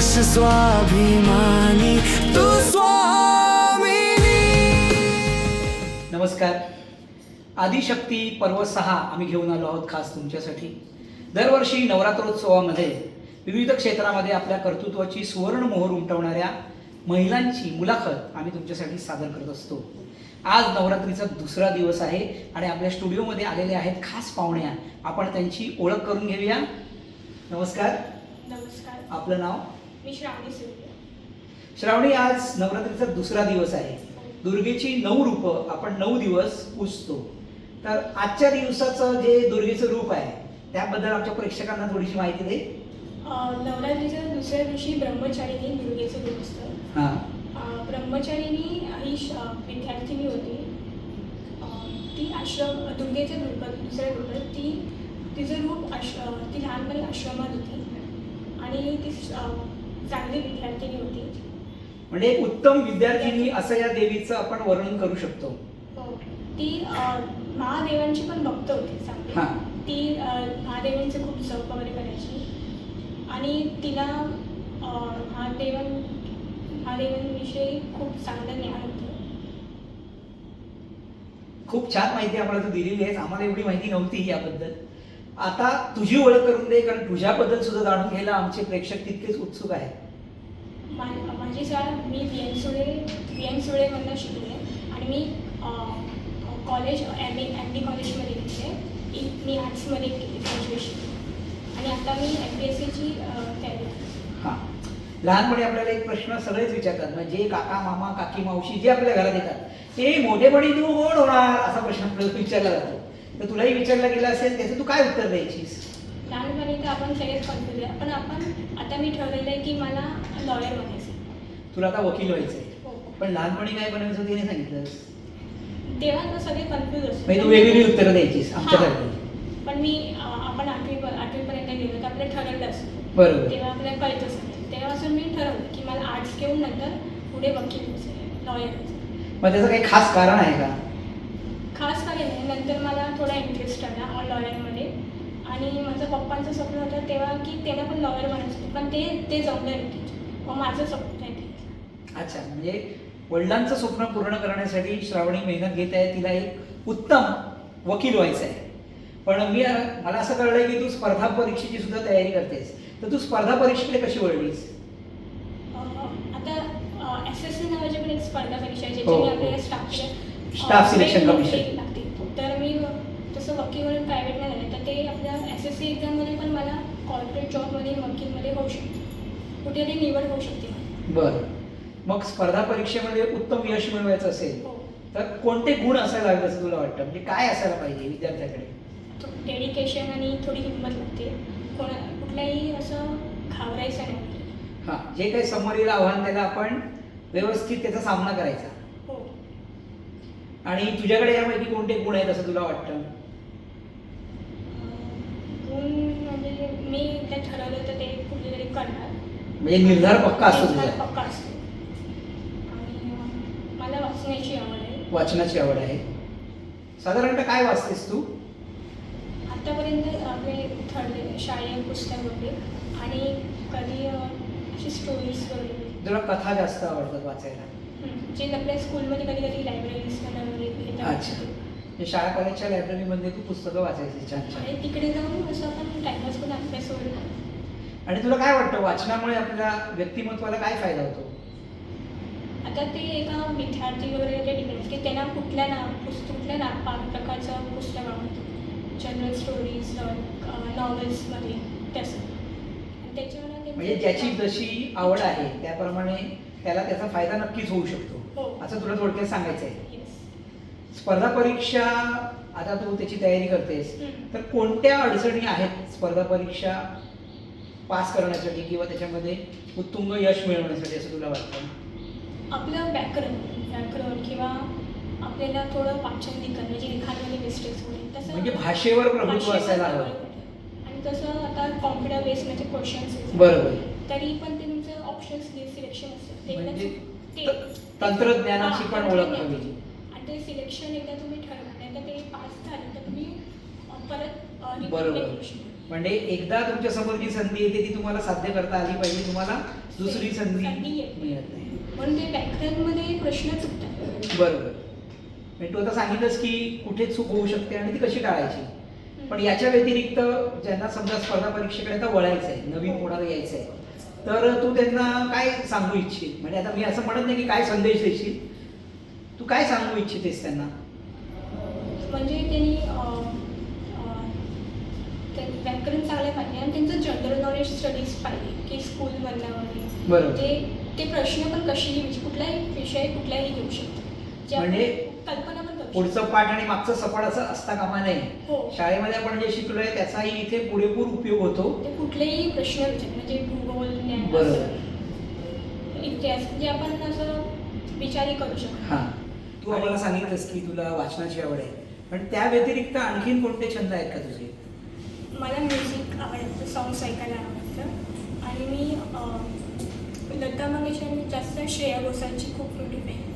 दक्ष स्वाभिमानी तू स्वामिनी. नमस्कार. आदिशक्ती पर्व 6 आम्ही घेऊन आलो आहोत खास तुमच्यासाठी. दरवर्षी नवरात्रोत्सवामध्ये विविध क्षेत्रामध्ये आपल्या कर्तृत्वाची सुवर्ण मोहर उमटवणाऱ्या महिलांची मुलाखत आम्ही तुमच्यासाठी सादर करत असतो. आज नवरात्रीचा दुसरा दिवस आहे आणि आपल्या स्टुडिओमध्ये आलेले आहेत खास पाहुण्या. आपण त्यांची ओळख करून घेऊया. नमस्कार. नमस्कार. आपलं नाव? मी श्रावणी सुर्वे. श्रावणी, आज नवरात्रीचा दुसरा दिवस आहे. दुर्गेची 9 रूपं आपण 9 दिवस पूजतो. तर आजच्या दिवसाचं जे दुर्गेचं रूप आहे त्याबद्दल आमच्या प्रेक्षकांना थोडीशी माहिती दे. नवरात्रीच्या दुसऱ्या दिवशी ब्रह्मचारिणी दुर्गेचं रूप असतं. हां. ब्रह्मचारिणी ही विद्यार्थिनी होती. ती दुर्गेच्या रूपात दुसऱ्या रूपात तिचं रूप ती लहानपणी आश्रमात होती आणि ती चांगली विद्यार्थिनी होती. म्हणजे एक उत्तम विद्यार्थिनी असं या देवीचं आपण वर्णन करू शकतो. हो. ती महादेवांची पण भक्त होती चांगली. हां. ती महादेवांचे खूप जप वगैरे करायची आणि तिला महादेवांविषयी खूप चांगलं ज्ञान होतं. खूप छान माहिती आम्हाला तू दिलेली आहेस. आम्हाला एवढी माहिती नव्हती याबद्दल. आता तुझी ओळख करून दे, कारण तुझ्याबद्दल सुद्धा जाणून घ्यायला आमचे प्रेक्षक तितकेच उत्सुक आहेत. माझी शाळा मी पी एन सुळेमधनं शिकले आणि मी कॉलेज एम डी कॉलेजमध्ये घेतले. मी आर्ट्समध्ये ग्रॅज्युएशन आणि आता मी MPSCची तयारी करते. हां. लहानपणी आपल्याला एक प्रश्न सगळेच विचारतात, म्हणजे काका मामा काकी मावशी जे आपल्या घरात येतात ते मोठेपणी तू कोण होणार असा प्रश्न विचारला जातो. तर तुलाही विचारला गेला असेल, त्याचं तू काय उत्तर द्यायचीस? लहानपणी तर आपण सगळेच कन्फ्युज आहे, पण आता मी ठरवलेलं आहे की मला लॉयर बनायचं. तुला आता वकील व्हायचंय. हो. पण लहानपणी काय बनायचं होतं हे सांगितलंस. तेव्हा तर सगळे कन्फ्युज म्हणजे तू वेगवेगळी उत्तरं द्यायचीस आमच्यासारखी. पण आपण आठवीपर्यंत गेलो तर आपलं ठरवलं असतं. बरोबर. तेव्हा आपल्याला कळत असतं. तेव्हापासून मी ठरवलं की मला आर्ट्स घेऊन नंतर पुढे वकील व्हायचं, लॉयर व्हायचं. मग त्याचं काही खास कारण आहे का? खास काही नाही. नंतर मला थोडा इंटरेस्ट आला लॉयरमध्ये आणि माझं पप्पांचं स्वप्न होतं तेव्हा की त्याला पण लॉयर बनायचं होतं, पण ते जमलं नाही. मग माझं स्वप्न आहे ते. अच्छा, म्हणजे वडिलांचं स्वप्न पूर्ण करण्यासाठी श्रावणी मेहनत घेत आहे. तिला एक उत्तम वकील व्हायचं आहे. पण मला असं कळलंय की तू स्पर्धा परीक्षेची सुद्धा तयारी करतेस. तर तू स्पर्धा परीक्षेकडे कशी वळलीस? आता SSC नावाची पण एक स्पर्धा परीक्षा आहे हो, ज्याच्याने हो. आपल्याला स्टाफ सिलेक्शन कमिशन लागते. तर मी तसं वकील म्हणून प्रायव्हेट नाही झालं तर ते आपल्या SSC एक्झाममध्ये पण मला कॉर्पोरेट जॉबमध्ये वकीलमध्ये होऊ शकते, कुठेतरी निवड होऊ शकते. बरं. मग स्पर्धा परीक्षेमध्ये उत्तम यश मिळवायचं असेल हो. तर कोणते गुण असायला हवेत असं तुला वाटतं? म्हणजे काय असायला पाहिजे विद्यार्थ्याकडे? डेडिकेशन आणि थोडी हिंमत लागते. कुठल्याही असं घाबरायचं नाही. हां, जे काही समोर येईल आव्हान त्याला आपण व्यवस्थित त्याचा सामना करायचा. हो. आणि तुझ्याकडे यापैकी कोणते गुण आहेत असं तुला वाटतं? गुण म्हणजे मी ते ठरवलं तर ते कुठेतरी करणार. म्हणजे निर्धार पक्का असतो तुझा. निर्धार पक्का असतो. आणि मला वाचण्याची आवड आहे. वाचनाची आवड आहे. साधारणतः काय वाचतेस तू? आतापर्यंत आपले ठरले शाळेय पुस्तक वगैरे आणि कधी अशी स्टोरीज वगैरे. तुला कथा जास्त आवडतात वाचायला? जे आपल्या स्कूलमध्ये कधी कधी लायब्ररीजमध्ये वगैरे येतात. अच्छा. म्हणजे शाळा कॉलेजच्या लायब्ररीमध्ये तू पुस्तकं वाचायची छान छान. आणि तिकडे जाऊन असं आपण टाइमपास करून अभ्यास वगैरे करतो. आणि तुला काय वाटतं वाचनामुळे आपल्या व्यक्तिमत्वाला काय फायदा होतो? आता ते एका विद्यार्थी वगैरे ते डिपेंड की त्यांना कुठल्या प्रकारचं पुस्तक आवडतं. जनरल स्टोरीज, नॉवेल्समध्ये तसं. त्याच्यावर म्हणजे ज्याची जशी आवड आहे त्याप्रमाणे त्याला त्याचा फायदा नक्कीच होऊ शकतो. हो. असं तुला थोडक्यात सांगायचं आहे. येस. स्पर्धा परीक्षा आता तू त्याची तयारी करतेस तर कोणत्या अडचणी आहेत स्पर्धा परीक्षा पास करण्यासाठी किंवा त्याच्यामध्ये उत्तुंग यश मिळवण्यासाठी असं तुला वाटतं? आपलं व्याकरण किंवा आपल्याला थोडं वाचन लिखाण म्हणजे लिखाणामध्ये मिस्टेक्स होईल तसं. म्हणजे भाषेवर प्रभुत्व असायला हवं. आणि तसं आता कॉम्प्युटर बेसमध्ये क्वेश्चन्स. बरोबर. तरी पण ते तुमचं ऑप्शन्स सिलेक्शन असतं ते म्हणजे तंत्रज्ञानाची पण ओळख हवी. आणि ते सिलेक्शन एकदा तुम्ही ठरवलं नाही तर ते पास झालं तर तुम्ही परत बरोबर. म्हणजे एकदा तुमच्या समोर जी संधी येते ती तुम्हाला साध्य करता आली पाहिजे, तुम्हाला दुसरी संधी संधी येत नाही. मिळत नाही. म्हणून ते व्याकरणमध्ये प्रश्न चुकतात. बरोबर. म्हणजे तू आता सांगितलंस की कुठे चूक होऊ शकते आणि ती कशी टाळायची. पण याच्या व्यतिरिक्त ज्यांना समजा स्पर्धा परीक्षेकडे आता वळायचं आहे, नवीन कोणाला यायचं आहे, तर तू त्यांना काय सांगू इच्छित? म्हणजे आता मी असं म्हणत नाही की काय संदेश देशील, तू काय सांगू इच्छितेस त्यांना? म्हणजे त्यांनी व्याकरण चांगलं पाहिजे आणि त्यांचं जनरल नॉलेज स्टडीज पाहिजे की स्कूलमधलं वगैरे. बरोबर. ते प्रश्न पण कशीही म्हणजे कुठलाही विषय कुठलाही घेऊ शकतो, जे म्हणजे आपण कल्पना पण करू पुढचं पाठ आणि मागचं सपाट असं असता कामा नये. हो. शाळेमध्ये आपण जे शिकलोय त्याचाही इथे पुरेपूर उपयोग होतो. ते कुठलेही प्रश्न विचार म्हणजे भूगोल, ज्ञान, बरोबर. इतिहास जे आपण असं विचारही करू शकतो. हां, तू आम्हाला सांगितलंस की तुला वाचनाची आवड आहे, पण त्या व्यतिरिक्त आणखीन कोणते छंद आहेत का तुझे? मला म्युझिक आवडतं, सॉंग्स ऐकायला आवडतं आणि मी लता मंगेशकर आणि जास्त श्रेया घोषालची खूप मोठी फॅन.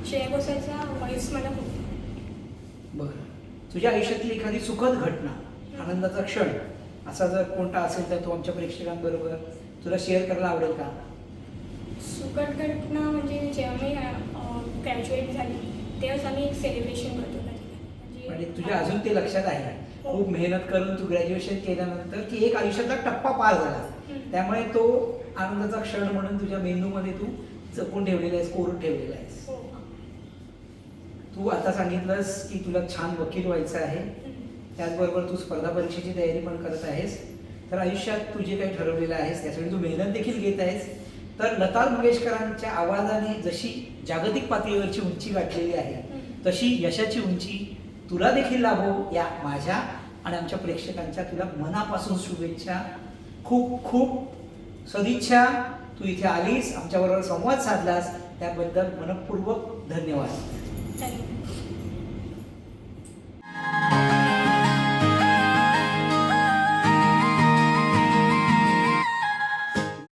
श्रेया घोषालचा व्हॉईस मला खूप. बरं. तुझ्या आयुष्यातली एखादी सुखद घटना, आनंदाचा क्षण असा जर कोणता असेल तर तो आमच्या प्रेक्षकांबरोबर तुला शेअर करायला आवडेल का? सुखद घटना म्हणजे जेव्हा मी ग्रॅज्युएट झाली तेव्हाच आम्ही एक सेलिब्रेशन करतो म्हणजे तुझ्या अजून ते लक्षात आहे, खूप मेहनत करून तू ग्रॅज्युएशन केल्यानंतर की एक आयुष्याचा टप्पा पार झाला, त्यामुळे तो आनंदाचा क्षण म्हणून तुझ्या मेंदूमध्ये तू जपून ठेवलेला आहेस, कोरून ठेवलेला आहेस. हो. तू आता सांगितलंस की तुला छान वकील व्हायचं आहे, त्याचबरोबर तू स्पर्धा परीक्षेची तयारी पण करत आहेस, तर आयुष्यात तू जे काही ठरवलेलं आहेस त्यासाठी तू मेहनत देखील घेत आहेस. तर लता मंगेशकरांच्या आवाजाने जशी जागतिक पातळीवरची उंची गाठलेली आहे तशी यशाची उंची तुला देखील लाभो या माझ्या आणि आमच्या प्रेक्षकांच्या तुला मनापासून शुभेच्छा. खूप खूप सदिच्छा. तू इथे आलीस, आमच्याबरोबर संवाद साधलास त्याबद्दल मनपूर्वक धन्यवाद. धन्यवाद.